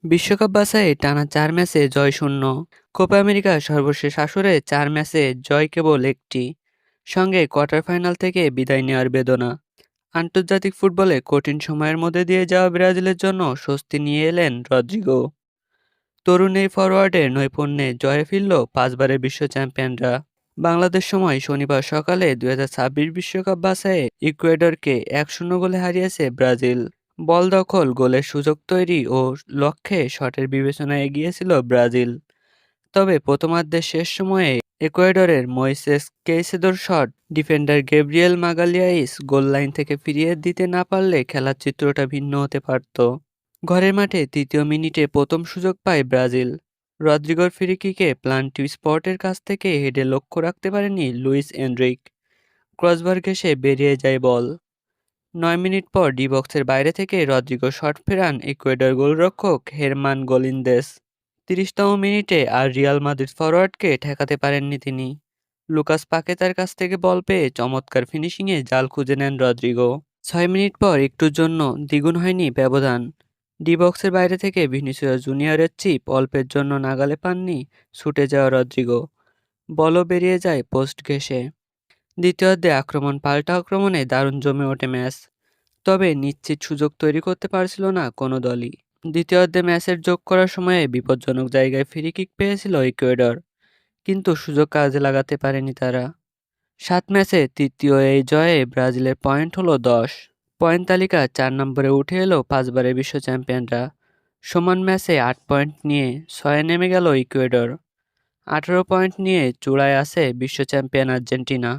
বিশ্বকাপ বাছাইয়ে টানা ৪ ম্যাচে জয়শূন্য। কোপা আমেরিকার সর্বশেষ আসরে ৪ ম্যাচে জয় কেবল একটি, সঙ্গে কোয়ার্টার ফাইনাল থেকে বিদায় নেওয়ার বেদনা। আন্তর্জাতিক ফুটবলে কঠিন সময়ের মধ্যে দিয়ে যাওয়া ব্রাজিলের জন্য স্বস্তি নিয়ে এলেন রদ্রিগো। তরুণ এই ফরোয়ার্ডের নৈপুণ্যে জয়ে ফিরল ৫ বারের বিশ্ব চ্যাম্পিয়নরা। বাংলাদেশ সময় শনিবার সকালে ২০২৬ বিশ্বকাপ বাছাইয়ে ইকুয়েডরকে ১-০ গোলে হারিয়েছে ব্রাজিল। বল দখল, গোলের সুযোগ তৈরি ও লক্ষ্যে শটের বিবেচনায় এগিয়েছিল ব্রাজিল। তবে প্রথমার্ধের শেষ সময়ে ইকুয়েডরের মইসেস কেইসেদোর শট ডিফেন্ডার গ্যাব্রিয়েল মাগালিয়াইস গোললাইন থেকে ফিরিয়ে দিতে না পারলে খেলার চিত্রটা ভিন্ন হতে পারত। ঘরের মাঠে তৃতীয় মিনিটে প্রথম সুযোগ পায় ব্রাজিল। রদ্রিগোর ফ্রি কিকে প্লান্টি স্পটের কাছ থেকে হেডে লক্ষ্য রাখতে পারেনি লুইস এনরিক। ক্রসবার ঘেঁষে বেরিয়ে যায় বল। ৯ মিনিট পর ডি বক্সের বাইরে থেকে রদ্রিগো শট ফেরান ইকুয়েডর গোলরক্ষক হেরমান গোলিন্দেস। ৩০তম মিনিটে আর রিয়াল মাদ্রিদ ফরোয়ার্ডকে ঠেকাতে পারেননি তিনি। লুকাস পাকেতার কাছ থেকে বল পেয়ে চমৎকার ফিনিশিংয়ে জাল খুঁজে নেন রদ্রিগো। ৬ মিনিট পর একটুর জন্য দ্বিগুণ হয়নি ব্যবধান। ডি বক্সের বাইরে থেকে ভিনিসিয়াস জুনিয়রের চিপ অল্পের জন্য নাগালে পাননি ছুটে যাওয়া রদ্রিগো। বলও বেরিয়ে যায় পোস্ট ঘেঁষে। দ্বিতীয়ার্ধে আক্রমণ পাল্টা আক্রমণে দারুণ জমে ওঠে ম্যাচ। তবে নিশ্চিত সুযোগ তৈরি করতে পারছিল না কোনো দলই। দ্বিতীয়ার্ধে ম্যাচের যোগ করার সময়ে বিপজ্জনক জায়গায় ফ্রি কিক পেয়েছিল ইকুয়েডর, কিন্তু সুযোগ কাজে লাগাতে পারেনি তারা। ৭ ম্যাচে তৃতীয় এই জয়ে ব্রাজিলের পয়েন্ট হলো ১০। পয়েন্ট তালিকার ৪ নম্বরে উঠে এলো ৫ বারের বিশ্ব চ্যাম্পিয়নরা। সমান ম্যাচে ৮ পয়েন্ট নিয়ে ৬-এ নেমে গেল ইকুয়েডর। ১৮ পয়েন্ট নিয়ে চূড়ায় আছে বিশ্ব চ্যাম্পিয়ন আর্জেন্টিনা।